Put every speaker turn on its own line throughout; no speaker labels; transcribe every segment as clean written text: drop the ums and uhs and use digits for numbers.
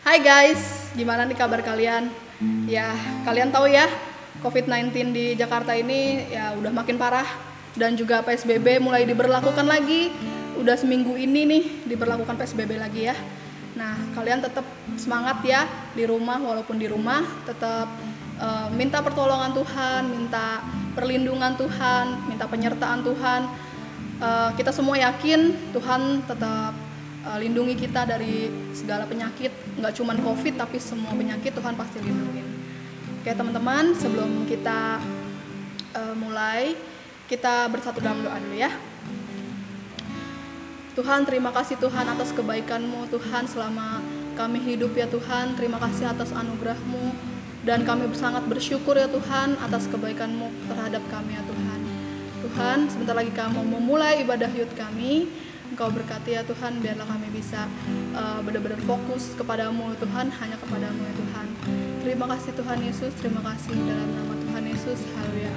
Hai guys, gimana nih kabar kalian? Ya, kalian tahu ya, COVID-19 di Jakarta ini ya udah makin parah dan juga PSBB mulai diberlakukan lagi. Udah seminggu ini nih diberlakukan PSBB lagi ya. Nah, kalian tetap semangat ya di rumah, walaupun di rumah tetap minta pertolongan Tuhan, minta perlindungan Tuhan, minta penyertaan Tuhan. Kita semua yakin Tuhan tetap lindungi kita dari segala penyakit, nggak cuma COVID tapi semua penyakit Tuhan pasti lindungin. Oke teman-teman, sebelum kita mulai, kita bersatu dalam doa dulu ya. Tuhan, terima kasih Tuhan atas kebaikan-Mu Tuhan selama kami hidup ya Tuhan. Terima kasih atas anugerah-Mu, dan kami sangat bersyukur ya Tuhan atas kebaikan-Mu terhadap kami ya Tuhan. Tuhan, sebentar lagi kami mau memulai ibadah yud kami. Engkau berkati ya Tuhan, biarlah kami bisa benar-benar fokus kepadamu Tuhan, hanya kepadamu ya Tuhan. Terima kasih Tuhan Yesus, terima kasih dalam nama Tuhan Yesus, haleluya.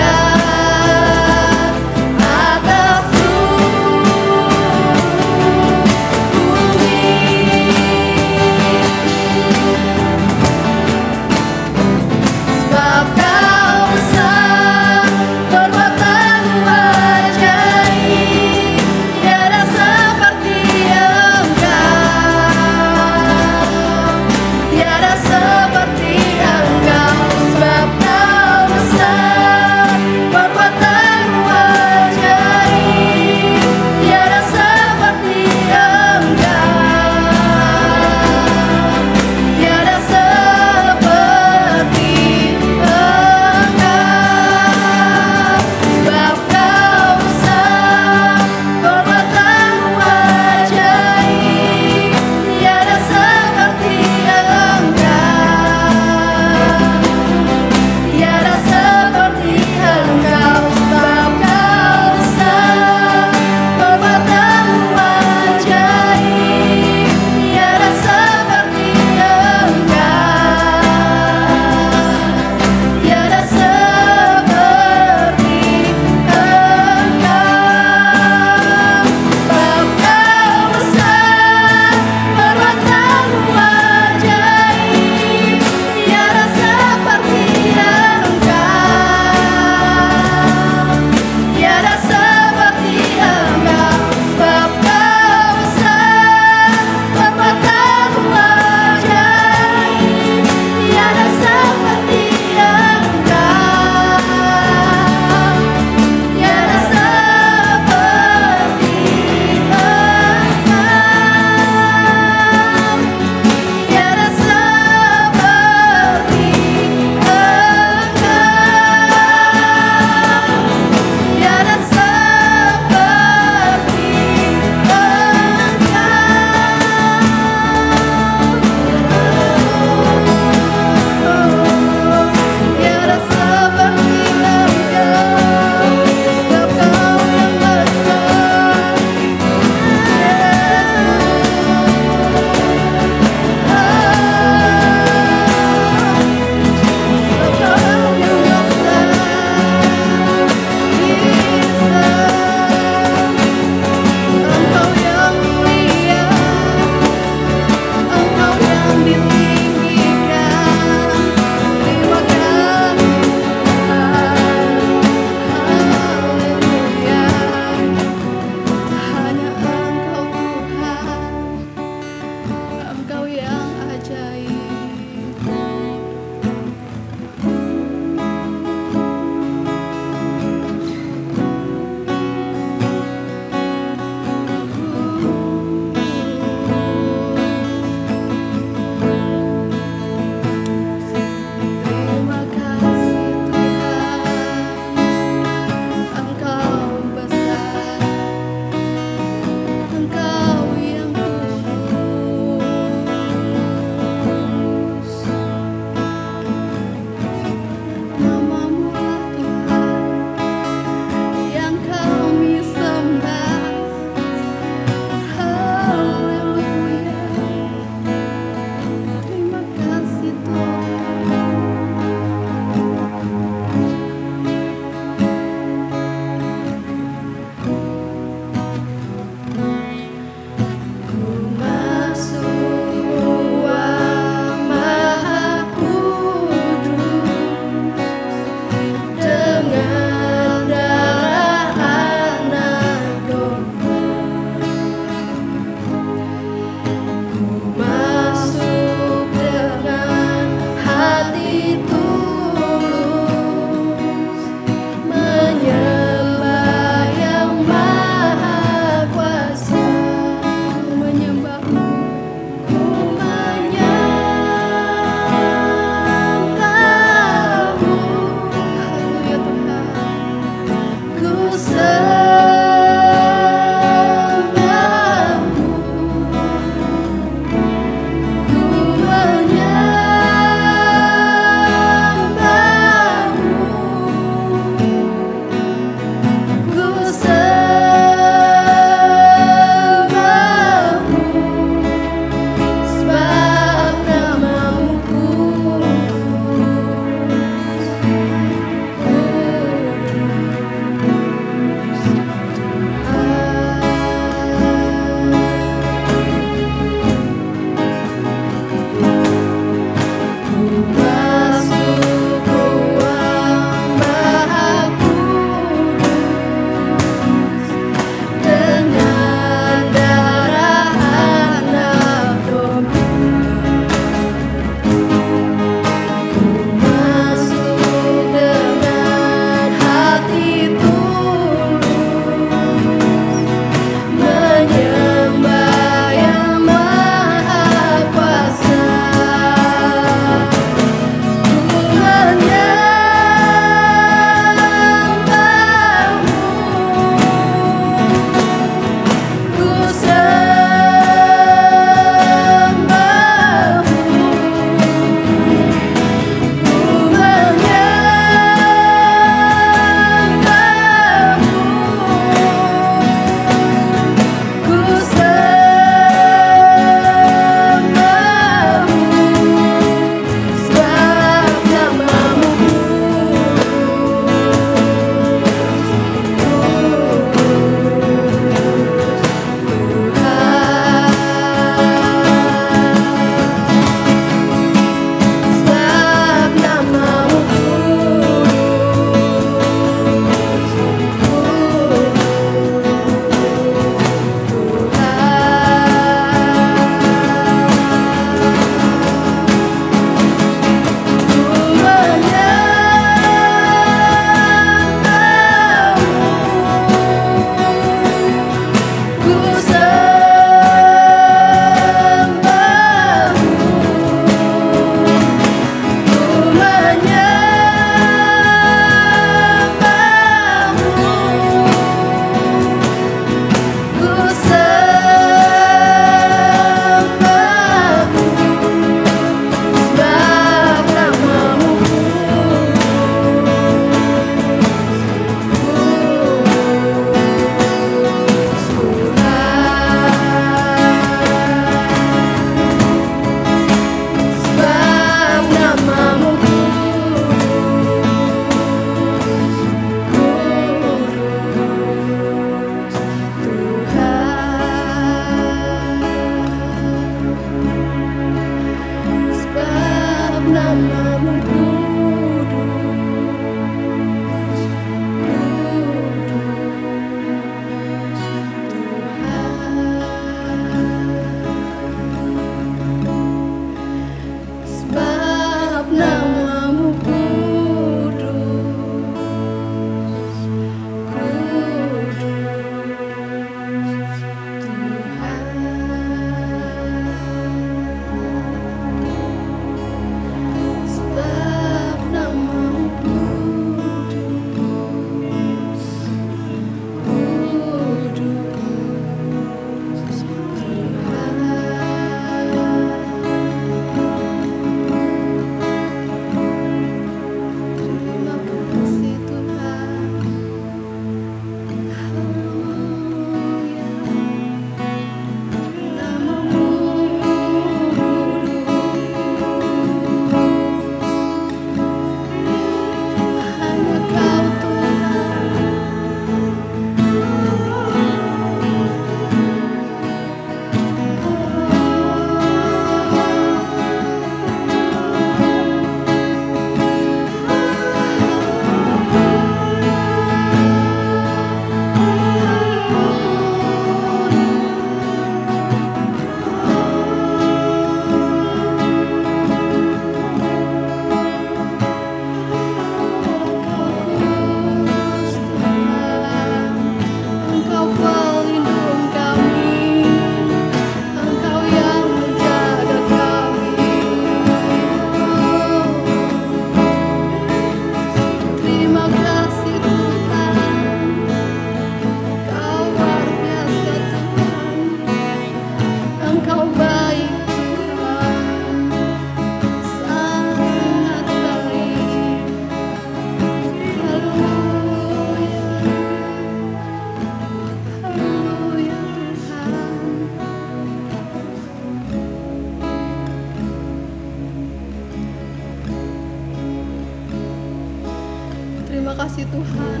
Terima kasih Tuhan.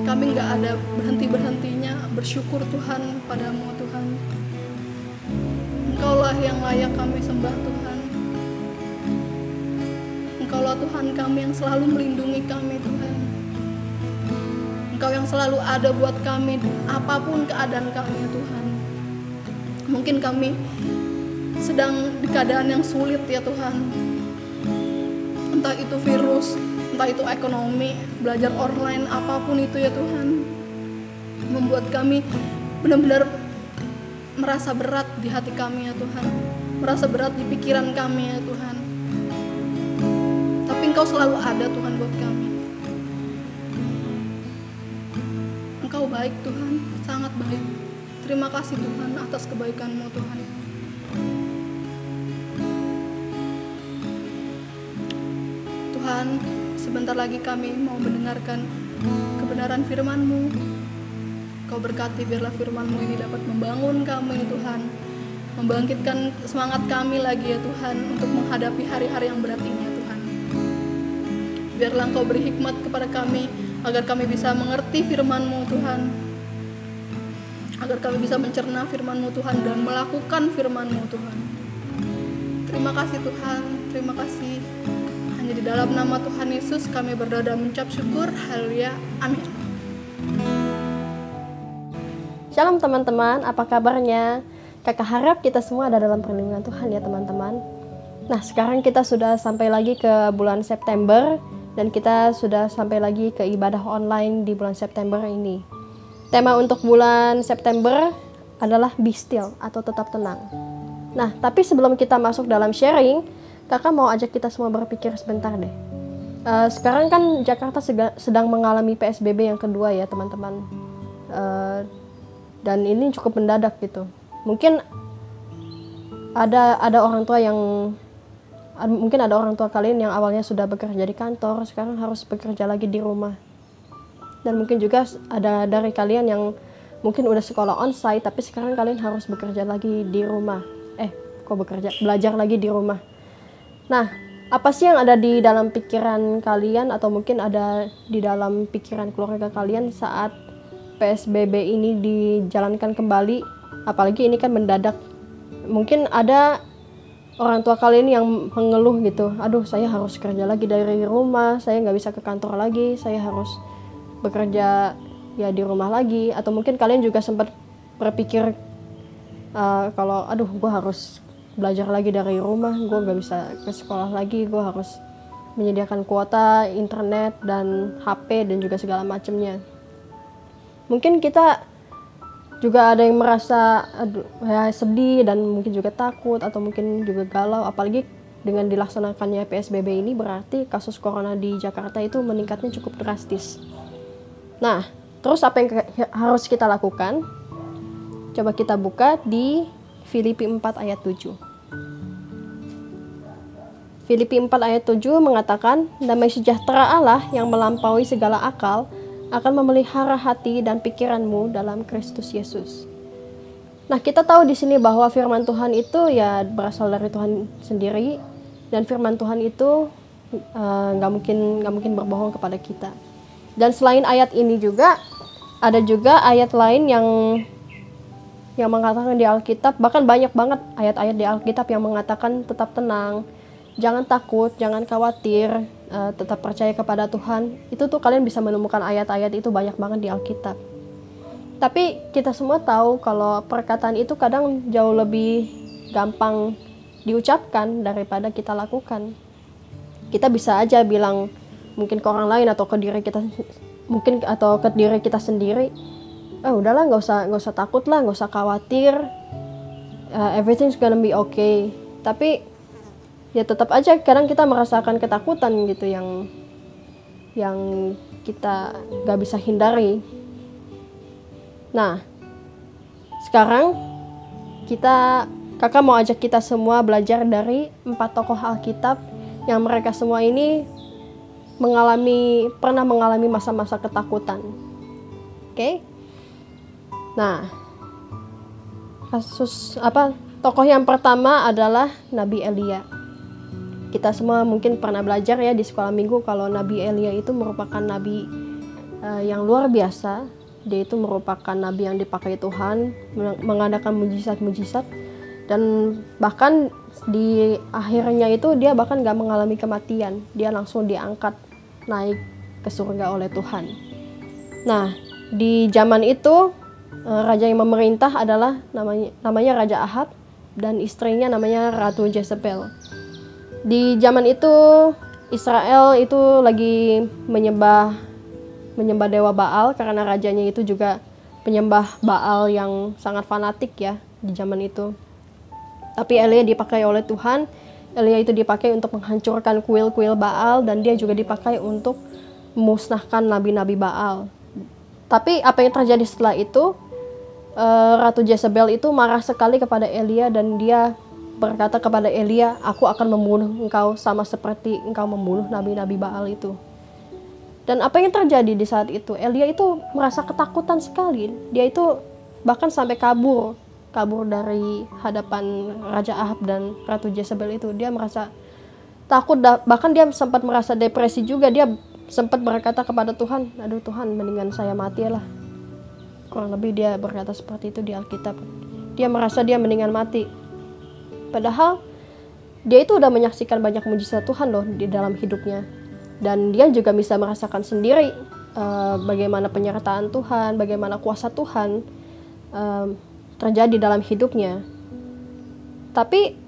Kami nggak ada berhenti-berhentinya bersyukur Tuhan padamu Tuhan. Engkaulah yang layak kami sembah Tuhan. Engkaulah Tuhan kami yang selalu melindungi kami Tuhan. Engkau yang selalu ada buat kami apapun keadaan kami ya Tuhan. Mungkin kami sedang di keadaan yang sulit ya Tuhan. Entah itu virus, entah itu ekonomi, belajar online, apapun itu ya Tuhan, membuat kami benar-benar merasa berat di hati kami ya Tuhan, merasa berat di pikiran kami ya Tuhan. Tapi Engkau selalu ada Tuhan buat kami. Engkau baik Tuhan, sangat baik. Terima kasih Tuhan atas kebaikan-Mu Tuhan. Tuhan, sebentar lagi kami mau mendengarkan kebenaran firman-Mu. Kau berkati biarlah firman-Mu ini dapat membangun kami Tuhan, membangkitkan semangat kami lagi ya Tuhan untuk menghadapi hari-hari yang berat ini ya Tuhan. Biarlah Engkau beri hikmat kepada kami agar kami bisa mengerti firman-Mu Tuhan, agar kami bisa mencerna firman-Mu Tuhan dan melakukan firman-Mu Tuhan. Terima kasih Tuhan, terima kasih. Hanya di dalam nama Tuhan Yesus kami berdoa dan mengucap syukur. Haleluya, amin.
Shalom teman-teman, apa kabarnya? Kakak harap kita semua ada dalam perlindungan Tuhan ya teman-teman. Nah, sekarang kita sudah sampai lagi ke bulan September dan kita sudah sampai lagi ke ibadah online di bulan September ini. Tema untuk bulan September adalah be still atau tetap tenang. Nah, tapi sebelum kita masuk dalam sharing, kakak mau ajak kita semua berpikir sebentar deh. Sekarang kan Jakarta sedang mengalami PSBB yang kedua ya teman-teman. Dan ini cukup mendadak gitu. Mungkin ada orang tua kalian yang awalnya sudah bekerja di kantor, sekarang harus bekerja lagi di rumah. Dan mungkin juga ada dari kalian yang mungkin udah sekolah onsite, tapi sekarang kalian harus bekerja lagi di rumah. Belajar lagi di rumah. Nah, apa sih yang ada di dalam pikiran kalian atau mungkin ada di dalam pikiran keluarga kalian saat PSBB ini dijalankan kembali? Apalagi ini kan mendadak. Mungkin ada orang tua kalian yang mengeluh gitu, aduh saya harus kerja lagi dari rumah, saya nggak bisa ke kantor lagi, saya harus bekerja ya di rumah lagi. Atau mungkin kalian juga sempat berpikir kalau aduh gue harus belajar lagi dari rumah, gue nggak bisa ke sekolah lagi, gue harus menyediakan kuota internet dan HP dan juga segala macamnya. Mungkin kita juga ada yang merasa sedih dan mungkin juga takut atau mungkin juga galau, apalagi dengan dilaksanakannya PSBB ini berarti kasus corona di Jakarta itu meningkatnya cukup drastis. Nah, terus apa yang harus kita lakukan? Coba kita buka di Filipi 4 ayat 7. Filipi 4 ayat 7 mengatakan, damai sejahtera Allah yang melampaui segala akal akan memelihara hati dan pikiranmu dalam Kristus Yesus. Nah, kita tahu di sini bahwa firman Tuhan itu ya berasal dari Tuhan sendiri, dan firman Tuhan itu nggak mungkin berbohong kepada kita. Dan selain ayat ini juga ada juga ayat lain yang mengatakan di Alkitab, bahkan banyak banget ayat-ayat di Alkitab yang mengatakan tetap tenang, jangan takut, jangan khawatir, tetap percaya kepada Tuhan. Itu tuh kalian bisa menemukan ayat-ayat itu banyak banget di Alkitab. Tapi kita semua tahu kalau perkataan itu kadang jauh lebih gampang diucapkan daripada kita lakukan. Kita bisa aja bilang mungkin ke orang lain atau ke diri kita sendiri, udahlah nggak usah takut lah, nggak usah khawatir, everything's gonna be okay. Tapi ya tetap aja kadang kita merasakan ketakutan gitu yang kita nggak bisa hindari. Nah, sekarang kakak mau ajak kita semua belajar dari 4 tokoh Alkitab yang mereka semua ini pernah mengalami masa-masa ketakutan. Oke? Nah, tokoh yang pertama adalah Nabi Elia. Kita semua mungkin pernah belajar ya di sekolah minggu kalau Nabi Elia itu merupakan nabi yang luar biasa. Dia itu merupakan nabi yang dipakai Tuhan mengadakan mujizat-mujizat, dan bahkan di akhirnya itu dia bahkan gak mengalami kematian. Dia langsung diangkat naik ke surga oleh Tuhan. Nah, di zaman itu raja yang memerintah adalah namanya Raja Ahab, dan istrinya namanya Ratu Jezebel. Di zaman itu Israel itu lagi menyembah dewa Baal, karena rajanya itu juga penyembah Baal yang sangat fanatik ya di zaman itu. Tapi Elia dipakai oleh Tuhan. Elia itu dipakai untuk menghancurkan kuil-kuil Baal, dan dia juga dipakai untuk memusnahkan nabi-nabi Baal. Tapi apa yang terjadi setelah itu, Ratu Jezebel itu marah sekali kepada Elia, dan dia berkata kepada Elia, aku akan membunuh engkau sama seperti engkau membunuh nabi-nabi Baal itu. Dan apa yang terjadi di saat itu? Elia itu merasa ketakutan sekali. Dia itu bahkan sampai kabur dari hadapan Raja Ahab dan Ratu Jezebel itu. Dia merasa takut, bahkan dia sempat merasa depresi juga. Dia sempat berkata kepada Tuhan, aduh Tuhan, mendingan saya mati lah. Kurang lebih dia berkata seperti itu di Alkitab. Dia merasa dia mendingan mati. Padahal dia itu udah menyaksikan banyak mujizat Tuhan loh di dalam hidupnya. Dan dia juga bisa merasakan sendiri bagaimana penyertaan Tuhan, bagaimana kuasa Tuhan terjadi dalam hidupnya. Tapi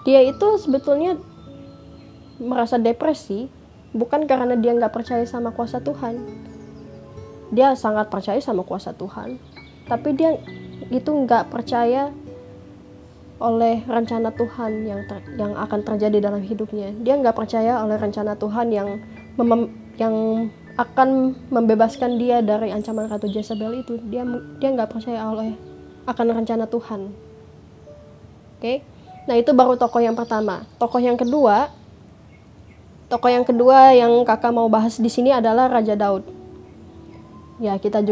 dia itu sebetulnya merasa depresi bukan karena dia nggak percaya sama kuasa Tuhan. Dia sangat percaya sama kuasa Tuhan, tapi dia itu nggak percaya oleh rencana Tuhan yang akan terjadi dalam hidupnya. Dia nggak percaya oleh rencana Tuhan yang akan membebaskan dia dari ancaman Ratu Jezebel itu. Dia nggak percaya akan rencana Tuhan. Oke? Nah, itu baru tokoh yang pertama. Tokoh yang kedua yang kakak mau bahas di sini adalah Raja Daud. Ya, kita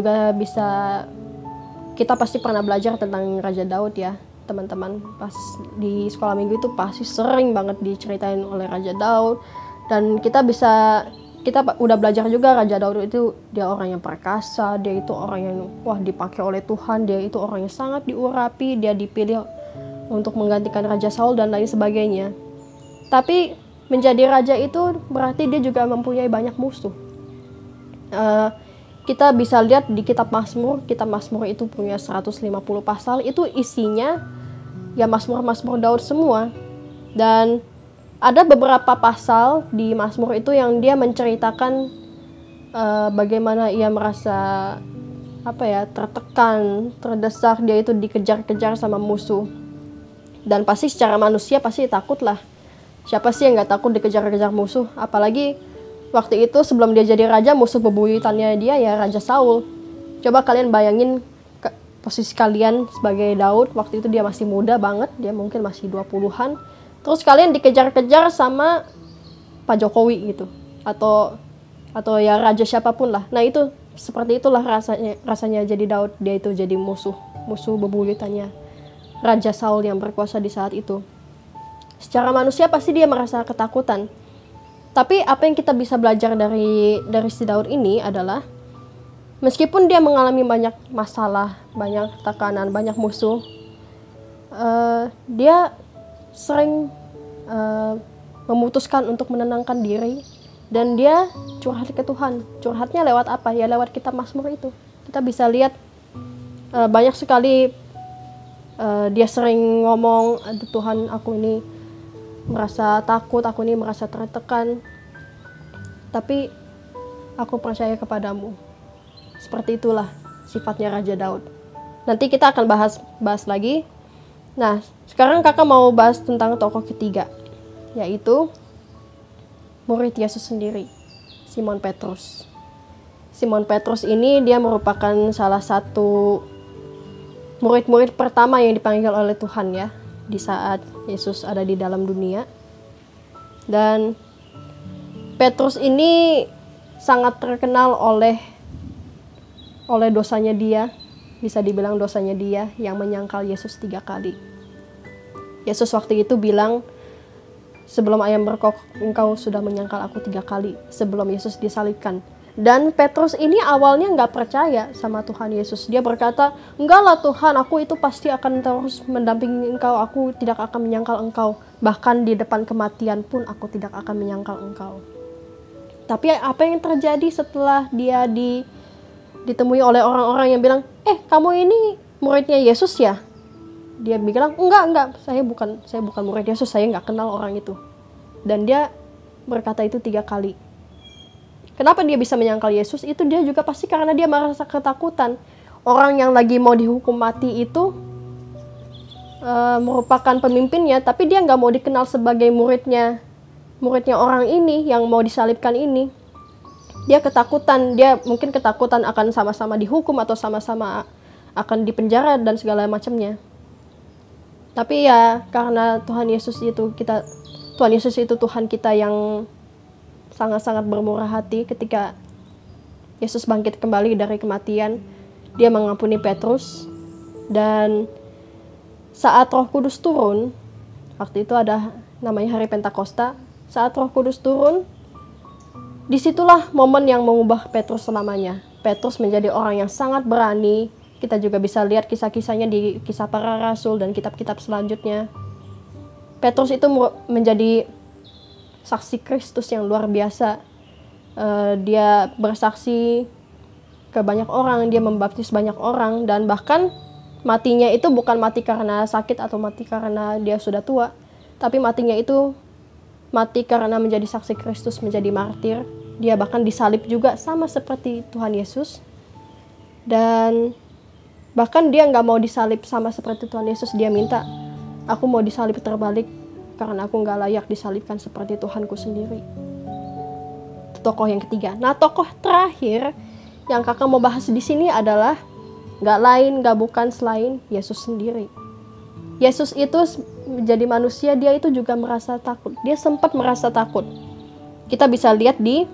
pasti pernah belajar tentang Raja Daud ya. Teman-teman pas di sekolah minggu itu pasti sering banget diceritain oleh Raja Daud, dan kita udah belajar juga Raja Daud itu dia orang yang perkasa, dia itu orang yang dipakai oleh Tuhan, dia itu orang yang sangat diurapi, dia dipilih untuk menggantikan Raja Saul dan lain sebagainya. Tapi menjadi raja itu berarti dia juga mempunyai banyak musuh. Kita bisa lihat di kitab Mazmur itu punya 150 pasal, itu isinya ya Mazmur Daud semua. Dan ada beberapa pasal di Mazmur itu yang dia menceritakan bagaimana ia merasa tertekan, terdesak, dia itu dikejar-kejar sama musuh. Dan pasti secara manusia pasti takut lah. Siapa sih yang gak takut dikejar-kejar musuh? Apalagi waktu itu sebelum dia jadi raja, musuh bebuyutannya dia ya Raja Saul. Coba kalian bayangin posisi kalian sebagai Daud. Waktu itu dia masih muda banget, dia mungkin masih 20-an. Terus kalian dikejar-kejar sama Pak Jokowi gitu. Atau ya raja siapapun lah. Nah itu seperti itulah rasanya jadi Daud. Dia itu jadi musuh bebuyutannya Raja Saul yang berkuasa di saat itu. Secara manusia pasti dia merasa ketakutan. Tapi apa yang kita bisa belajar dari si Daud ini adalah meskipun dia mengalami banyak masalah, banyak tekanan, banyak musuh, dia sering memutuskan untuk menenangkan diri, dan dia curhat ke Tuhan. Curhatnya lewat apa? Ya lewat kitab Mazmur itu. Kita bisa lihat banyak sekali dia sering ngomong, aduh Tuhan, aku ini merasa takut, aku ini merasa tertekan, tapi aku percaya kepadamu. Seperti itulah sifatnya Raja Daud. Nanti kita akan bahas lagi. Nah, sekarang kakak mau bahas tentang tokoh ketiga, yaitu murid Yesus sendiri, Simon Petrus. Simon Petrus ini dia merupakan salah satu murid-murid pertama yang dipanggil oleh Tuhan ya, di saat Yesus ada di dalam dunia. Dan Petrus ini sangat terkenal oleh dosanya dia, bisa dibilang dosanya dia yang menyangkal Yesus 3 kali. Yesus waktu itu bilang, sebelum ayam berkokok engkau sudah menyangkal aku 3 kali sebelum Yesus disalibkan. Dan Petrus ini awalnya nggak percaya sama Tuhan Yesus. Dia berkata, enggak lah Tuhan, aku itu pasti akan terus mendampingi engkau, aku tidak akan menyangkal engkau. Bahkan di depan kematian pun aku tidak akan menyangkal engkau. Tapi apa yang terjadi setelah dia ditemui oleh orang-orang yang bilang, kamu ini muridnya Yesus ya? Dia bilang, enggak, saya bukan murid Yesus, saya nggak kenal orang itu. Dan dia berkata itu 3 kali. Kenapa dia bisa menyangkal Yesus? Itu dia juga pasti karena dia merasa ketakutan. Orang yang lagi mau dihukum mati itu merupakan pemimpinnya, tapi dia nggak mau dikenal sebagai muridnya orang ini yang mau disalibkan ini. Dia ketakutan, dia mungkin ketakutan akan sama-sama dihukum atau sama-sama akan dipenjara dan segala macamnya. Tapi ya karena Tuhan Yesus itu Tuhan kita yang sangat-sangat bermurah hati. Ketika Yesus bangkit kembali dari kematian, dia mengampuni Petrus. Dan saat Roh Kudus turun, waktu itu ada namanya hari Pentakosta, saat Roh Kudus turun, disitulah momen yang mengubah Petrus selamanya. Petrus menjadi orang yang sangat berani. Kita juga bisa lihat kisah-kisahnya di Kisah Para Rasul dan kitab-kitab selanjutnya. Petrus itu menjadi saksi Kristus yang luar biasa. Dia bersaksi ke banyak orang, dia membaptis banyak orang, dan bahkan matinya itu bukan mati karena sakit atau mati karena dia sudah tua, tapi matinya itu mati karena menjadi saksi Kristus, menjadi martir. Dia bahkan disalib juga sama seperti Tuhan Yesus. Dan bahkan dia nggak mau disalib sama seperti Tuhan Yesus, dia minta, aku mau disalib terbalik karena aku nggak layak disalibkan seperti Tuhanku sendiri. Itu tokoh yang ketiga. Nah, tokoh terakhir yang kakak mau bahas di sini adalah nggak bukan selain Yesus sendiri. Yesus itu menjadi manusia, dia itu juga merasa takut. Dia sempat merasa takut. Kita bisa lihat di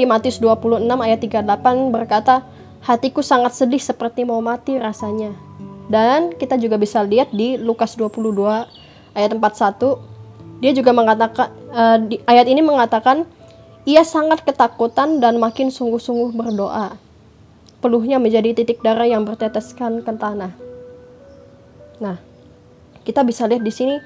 Matius 26 ayat 38 berkata, hatiku sangat sedih seperti mau mati rasanya. Dan kita juga bisa lihat di Lukas 22 ayat 41, dia juga mengatakan, ayat ini mengatakan, ia sangat ketakutan dan makin sungguh-sungguh berdoa. Peluhnya menjadi titik darah yang berteteskan ke tanah. Nah, kita bisa lihat di sini,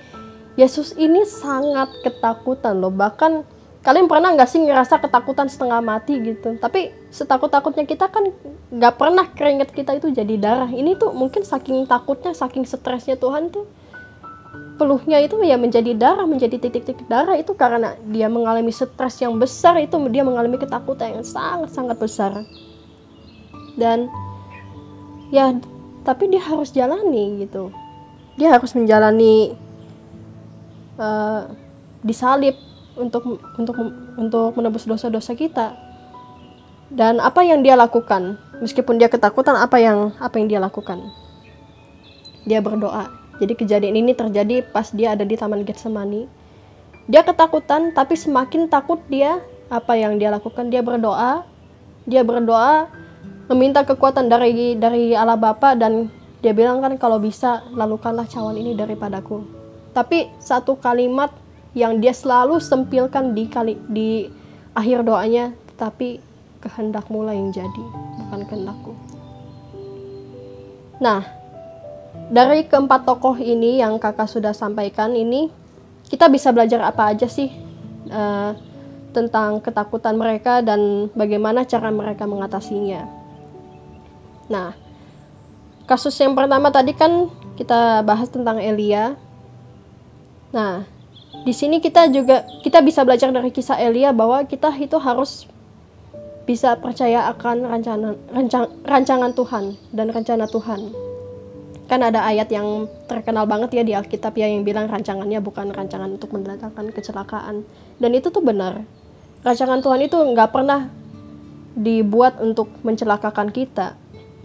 Yesus ini sangat ketakutan loh. Bahkan kalian pernah nggak sih ngerasa ketakutan setengah mati gitu? Tapi setakut-takutnya kita kan nggak pernah keringat kita itu jadi darah. Ini tuh mungkin saking takutnya, saking stresnya Tuhan tuh, peluhnya itu ya menjadi darah, menjadi titik-titik darah. Itu karena dia mengalami stres yang besar, itu dia mengalami ketakutan yang sangat-sangat besar. Dan ya, tapi dia harus jalani gitu. Dia harus menjalani disalib untuk menebus dosa-dosa kita. Dan apa yang dia lakukan? Meskipun dia ketakutan, apa yang dia lakukan? Dia berdoa. Jadi kejadian ini terjadi pas dia ada di Taman Getsemani. Dia ketakutan, tapi semakin takut dia, apa yang dia lakukan? Dia berdoa. Dia berdoa meminta kekuatan dari Allah Bapa, dan dia bilang kan, kalau bisa lalukanlah cawan ini daripadaku. Tapi satu kalimat yang dia selalu sempilkan di akhir doanya, tetapi kehendakmu lah yang jadi, bukan kehendakku. Nah, dari keempat tokoh ini yang kakak sudah sampaikan ini, kita bisa belajar apa aja sih tentang ketakutan mereka dan bagaimana cara mereka mengatasinya. Nah, kasus yang pertama tadi kan kita bahas tentang Elia. Nah, di sini kita bisa belajar dari kisah Elia bahwa kita itu harus bisa percaya akan rancangan Tuhan dan rencana Tuhan. Kan ada ayat yang terkenal banget ya di Alkitab ya, yang bilang rancangannya bukan rancangan untuk mendatangkan kecelakaan. Dan itu tuh benar. Rancangan Tuhan itu nggak pernah dibuat untuk mencelakakan kita.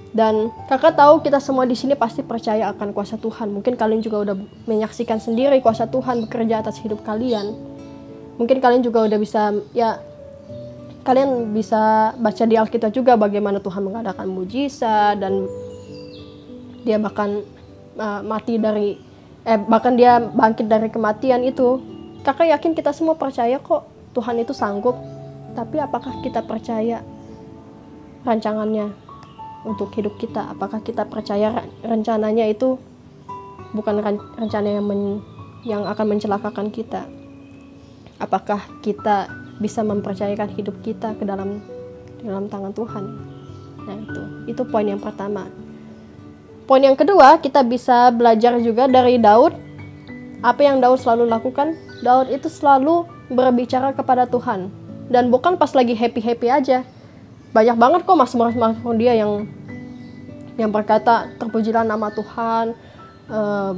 Dan kakak tahu kita semua di sini pasti percaya akan kuasa Tuhan. Mungkin kalian juga udah menyaksikan sendiri kuasa Tuhan bekerja atas hidup kalian. Mungkin kalian juga udah bisa, ya kalian bisa baca di Alkitab juga bagaimana Tuhan mengadakan mujizat, dan dia bahkan mati dari bahkan dia bangkit dari kematian itu, kakak yakin kita semua percaya kok Tuhan itu sanggup. Tapi apakah kita percaya rancangannya untuk hidup kita? Apakah kita percaya rencananya itu bukan rencana yang akan mencelakakan kita? Apakah kita bisa mempercayakan hidup kita ke dalam tangan Tuhan? Nah, itu poin yang pertama. Poin yang kedua, kita bisa belajar juga dari Daud. Apa yang Daud selalu lakukan? Daud itu selalu berbicara kepada Tuhan, dan bukan pas lagi happy aja. Banyak banget kok mazmur dia yang berkata terpujilah nama Tuhan,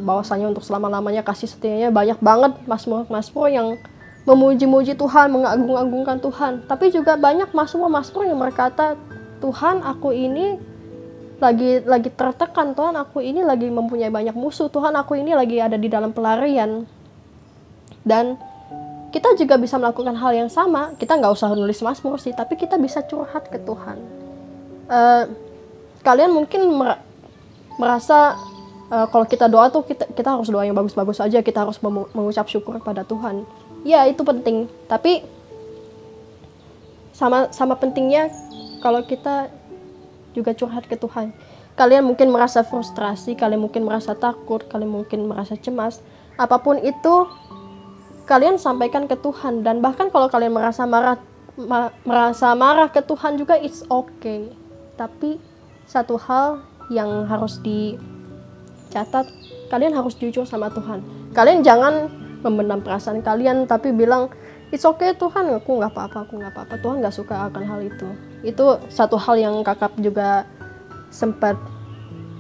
bahwasanya untuk selama-lamanya kasih setianya. Banyak banget mazmur yang memuji-muji Tuhan, mengagung-agungkan Tuhan. Tapi juga banyak mazmur yang berkata, Tuhan, aku ini lagi tertekan, Tuhan, aku ini lagi mempunyai banyak musuh, Tuhan, aku ini lagi ada di dalam pelarian. Dan kita juga bisa melakukan hal yang sama. Kita nggak usah nulis mazmur sih, tapi kita bisa curhat ke Tuhan. Kalian mungkin merasa kalau kita doa tuh kita harus doa yang bagus-bagus aja, kita harus mengucap syukur pada Tuhan. Ya, itu penting, tapi sama pentingnya kalau kita juga curhat ke Tuhan. Kalian mungkin merasa frustrasi, kalian mungkin merasa takut, kalian mungkin merasa cemas. Apapun itu, kalian sampaikan ke Tuhan. Dan bahkan kalau kalian merasa marah ke Tuhan juga, it's okay. Tapi satu hal yang harus dicatat, kalian harus jujur sama Tuhan. Kalian jangan memendam perasaan kalian, tapi bilang, it's okay Tuhan, aku nggak apa-apa. Tuhan nggak suka akan hal itu. Itu satu hal yang kakak juga sempat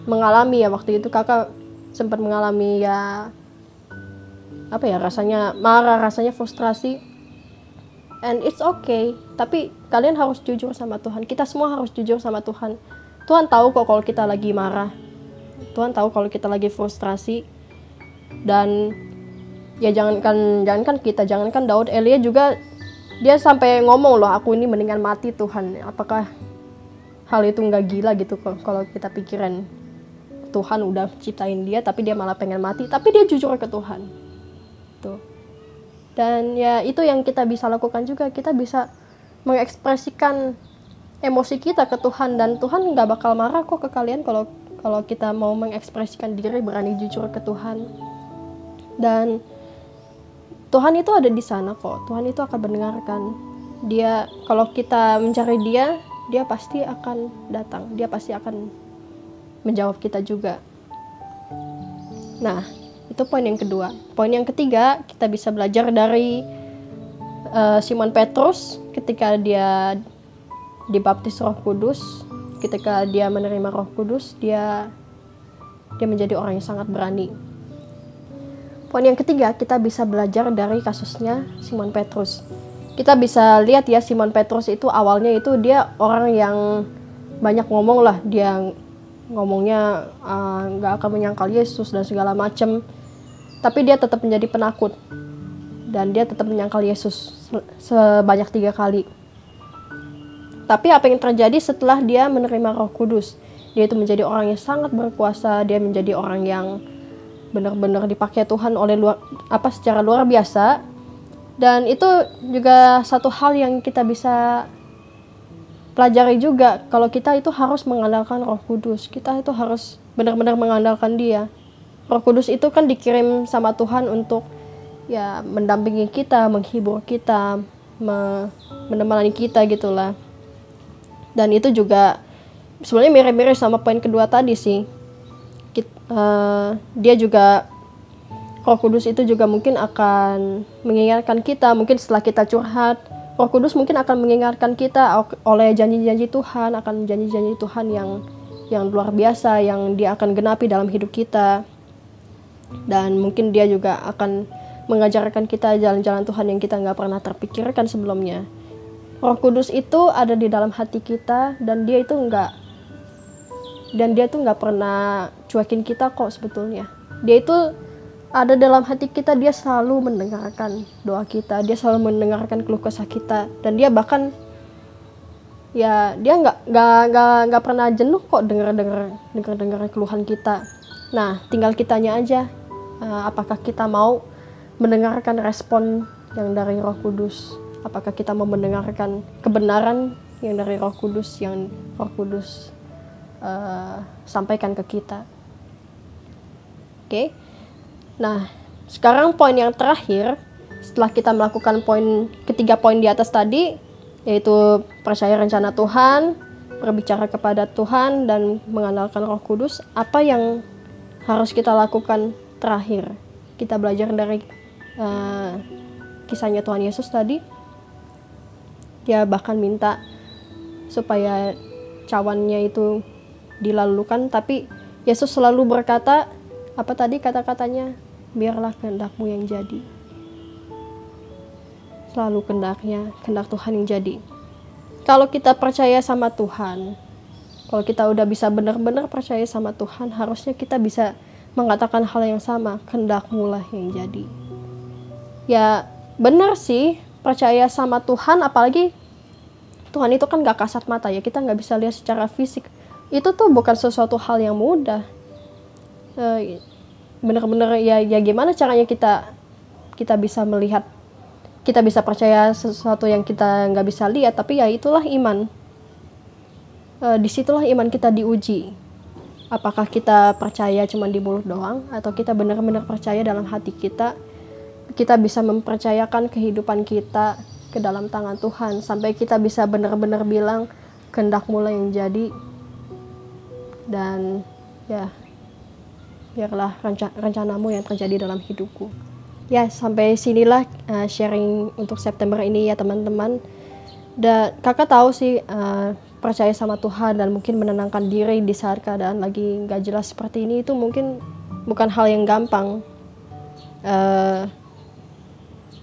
mengalami ya. Waktu itu kakak sempat mengalami rasanya marah, rasanya frustrasi. And it's okay. Tapi kalian harus jujur sama Tuhan. Kita semua harus jujur sama Tuhan. Tuhan tahu kok kalau kita lagi marah. Tuhan tahu kalau kita lagi frustrasi. Dan ya jangankan Daud, Elia juga dia sampai ngomong loh, aku ini mendingan mati Tuhan. Apakah hal itu nggak gila gitu kalau kita pikiran Tuhan udah ciptain dia tapi dia malah pengen mati, tapi dia jujur ke Tuhan tuh. Dan ya itu yang kita bisa lakukan juga. Kita bisa mengekspresikan emosi kita ke Tuhan, dan Tuhan nggak bakal marah kok ke kalian kalau kita mau mengekspresikan diri, berani jujur ke Tuhan. Dan Tuhan itu ada di sana kok. Tuhan itu akan mendengarkan. Dia, kalau kita mencari dia pasti akan datang. Dia pasti akan menjawab kita juga. Nah, itu poin yang kedua. Poin yang ketiga, kita bisa belajar dari Simon Petrus ketika dia dibaptis Roh Kudus. Ketika dia menerima Roh Kudus, dia menjadi orang yang sangat berani. Poin yang ketiga, kita bisa belajar dari kasusnya Simon Petrus. Kita bisa lihat ya, Simon Petrus itu awalnya itu dia orang yang banyak ngomong lah. Dia ngomongnya gak akan menyangkal Yesus dan segala macam. Tapi dia tetap menjadi penakut. Dan dia tetap menyangkal Yesus sebanyak 3 kali. Tapi apa yang terjadi setelah dia menerima Roh Kudus? Dia itu menjadi orang yang sangat berkuasa. Dia menjadi orang yang benar-benar dipakai Tuhan secara luar biasa. Dan itu juga satu hal yang kita bisa pelajari juga, kalau kita itu harus mengandalkan Roh Kudus. Kita itu harus benar-benar mengandalkan dia. Roh Kudus itu kan dikirim sama Tuhan untuk ya mendampingi kita, menghibur kita, menemani kita gitulah. Dan itu juga sebenarnya mirip-mirip sama poin kedua tadi sih. Dia juga, Roh Kudus itu juga mungkin akan mengingatkan kita, mungkin setelah kita curhat, Roh Kudus mungkin akan mengingatkan kita oleh janji-janji Tuhan, akan janji-janji Tuhan yang luar biasa, yang dia akan genapi dalam hidup kita. Dan mungkin dia juga akan mengajarkan kita jalan-jalan Tuhan yang kita nggak pernah terpikirkan sebelumnya. Roh Kudus itu ada di dalam hati kita, dan dia itu nggak pernah cuekin kita kok sebetulnya. Dia itu ada dalam hati kita, dia selalu mendengarkan doa kita, dia selalu mendengarkan keluh kesah kita, dan dia bahkan ya dia nggak pernah jenuh kok dengar keluhan kita. Nah, tinggal kitanya aja apakah kita mau mendengarkan respon yang dari Roh Kudus? Apakah kita mau mendengarkan kebenaran yang dari Roh Kudus, yang Roh Kudus sampaikan ke kita? Oke. Nah, sekarang poin yang terakhir, setelah kita melakukan ketiga poin di atas tadi, yaitu percaya rencana Tuhan, berbicara kepada Tuhan, dan mengandalkan Roh Kudus, apa yang harus kita lakukan terakhir? Kita belajar dari kisahnya Tuhan Yesus tadi. Dia bahkan minta supaya cawannya itu dilulukan, tapi Yesus selalu berkata, apa tadi kata-katanya? Biarlah kehendak-Mu yang jadi. Selalu kehendak Tuhan yang jadi. Kalau kita percaya sama Tuhan, kalau kita udah bisa benar-benar percaya sama Tuhan, harusnya kita bisa mengatakan hal yang sama, kehendak-Mu lah yang jadi. Ya benar sih, percaya sama Tuhan, apalagi Tuhan itu kan gak kasat mata ya, kita gak bisa lihat secara fisik. Itu tuh bukan sesuatu hal yang mudah. Benar-benar ya gimana caranya kita bisa melihat, kita bisa percaya sesuatu yang kita nggak bisa lihat, tapi ya itulah iman. Disitulah iman kita diuji. Apakah kita percaya cuma di mulut doang, atau kita benar-benar percaya dalam hati kita bisa mempercayakan kehidupan kita ke dalam tangan Tuhan, sampai kita bisa benar-benar bilang, kehendak-Mu lah yang jadi, dan ya biarlah rencana-Mu yang terjadi dalam hidupku. Ya, sampai sinilah sharing untuk September ini ya teman-teman. Dan kakak tahu sih percaya sama Tuhan dan mungkin menenangkan diri di saat keadaan lagi gak jelas seperti ini itu mungkin bukan hal yang gampang.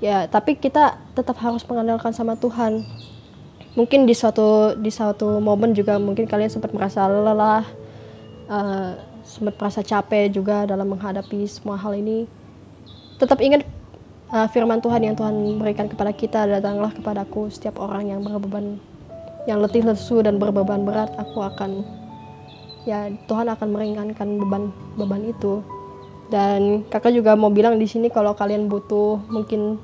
Ya, tapi kita tetap harus mengandalkan sama Tuhan. Mungkin di suatu momen juga mungkin kalian sempat merasa lelah, sempat merasa capek juga dalam menghadapi semua hal ini. Tetap ingat firman Tuhan yang Tuhan berikan kepada kita, datanglah kepadaku setiap orang yang berbeban, yang letih lesu dan berbeban berat, Tuhan akan meringankan beban itu. Dan kakak juga mau bilang di sini kalau kalian butuh mungkin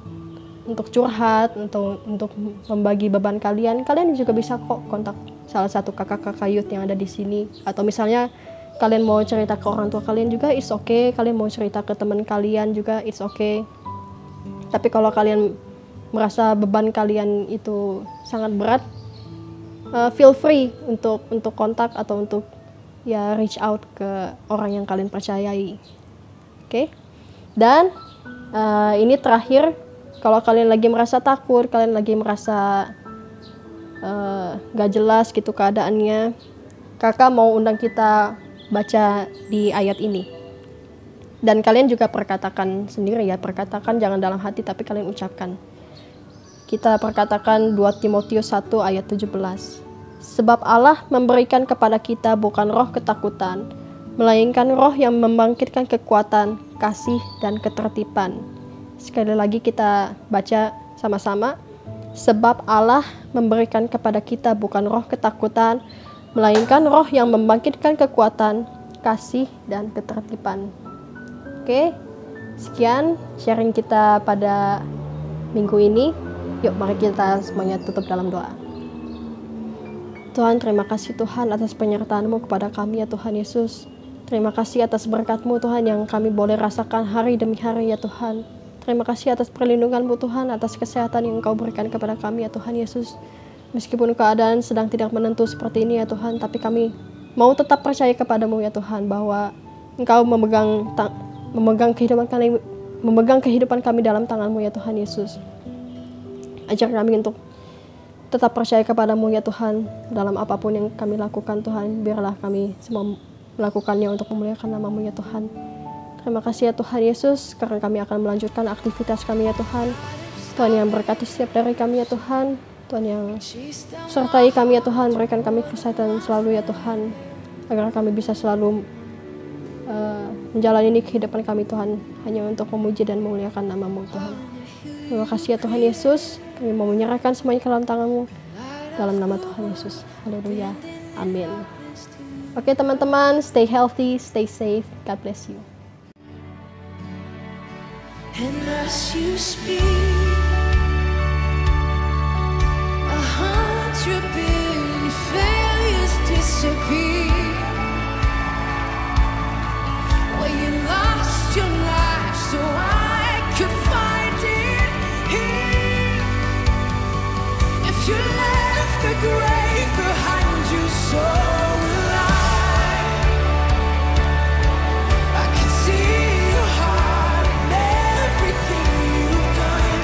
untuk curhat, untuk membagi beban kalian juga bisa kok kontak salah satu kakak-kakak youth yang ada di sini. Atau misalnya kalian mau cerita ke orang tua kalian juga, it's okay. Kalian mau cerita ke teman kalian juga, it's okay. Tapi kalau kalian merasa beban kalian itu sangat berat, feel free untuk kontak atau untuk reach out ke orang yang kalian percayai. Oke? Dan ini terakhir, kalau kalian lagi merasa takut, kalian lagi merasa gak jelas gitu keadaannya, kakak mau undang kita baca di ayat ini. Dan kalian juga perkatakan sendiri ya, perkatakan jangan dalam hati tapi kalian ucapkan. Kita perkatakan 2 Timotius 1 ayat 17. Sebab Allah memberikan kepada kita bukan roh ketakutan, melainkan roh yang membangkitkan kekuatan, kasih, dan ketertiban. Sekali lagi kita baca sama-sama. Sebab Allah memberikan kepada kita bukan roh ketakutan, melainkan roh yang membangkitkan kekuatan, kasih, dan ketertiban. Oke, sekian sharing kita pada minggu ini. Yuk mari kita semuanya tutup dalam doa. Tuhan, terima kasih Tuhan atas penyertaan-Mu kepada kami ya Tuhan Yesus. Terima kasih atas berkat-Mu Tuhan yang kami boleh rasakan hari demi hari ya Tuhan. Terima kasih atas perlindungan-Mu Tuhan, atas kesehatan yang Engkau berikan kepada kami ya Tuhan Yesus. Meskipun keadaan sedang tidak menentu seperti ini ya Tuhan, tapi kami mau tetap percaya kepada-Mu ya Tuhan, bahwa Engkau memegang kehidupan kami dalam tangan-Mu ya Tuhan Yesus. Ajar kami untuk tetap percaya kepada-Mu ya Tuhan dalam apapun yang kami lakukan Tuhan. Biarlah kami semua melakukannya untuk memuliakan nama-Mu ya Tuhan. Terima kasih ya Tuhan Yesus, karena kami akan melanjutkan aktivitas kami ya Tuhan. Tuhan yang berkati setiap dari kami ya Tuhan. Tuhan yang sertai kami ya Tuhan, berikan kami kesehatan selalu ya Tuhan, agar kami bisa selalu menjalani kehidupan kami Tuhan hanya untuk memuji dan memuliakan nama-Mu Tuhan. Terima kasih ya Tuhan Yesus, kami mau menyerahkan semuanya ke dalam tangan-Mu, dalam nama Tuhan Yesus. Haleluya, amin. Oke teman-teman, stay healthy, stay safe, God bless you.
And as you speak, 100 billion failures disappear. Well, you lost your life so I could find it here. If you left the grave behind you so alive, I can see your heart and everything you've done.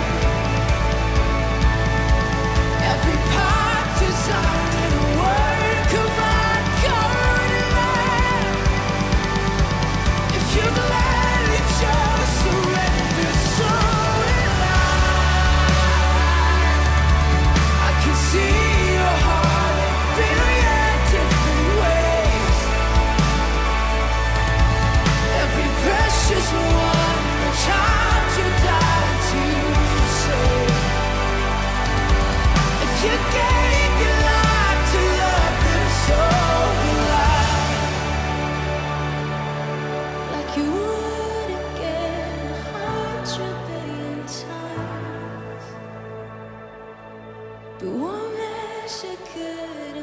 Every part designed in a work of art, covered in love. If you're glad you chose surrender so alive, I can see your heart in a billion different ways. Every precious one, a child you died to save. If you gave your life to love them so alive, like you would again 100 billion times, but one measure good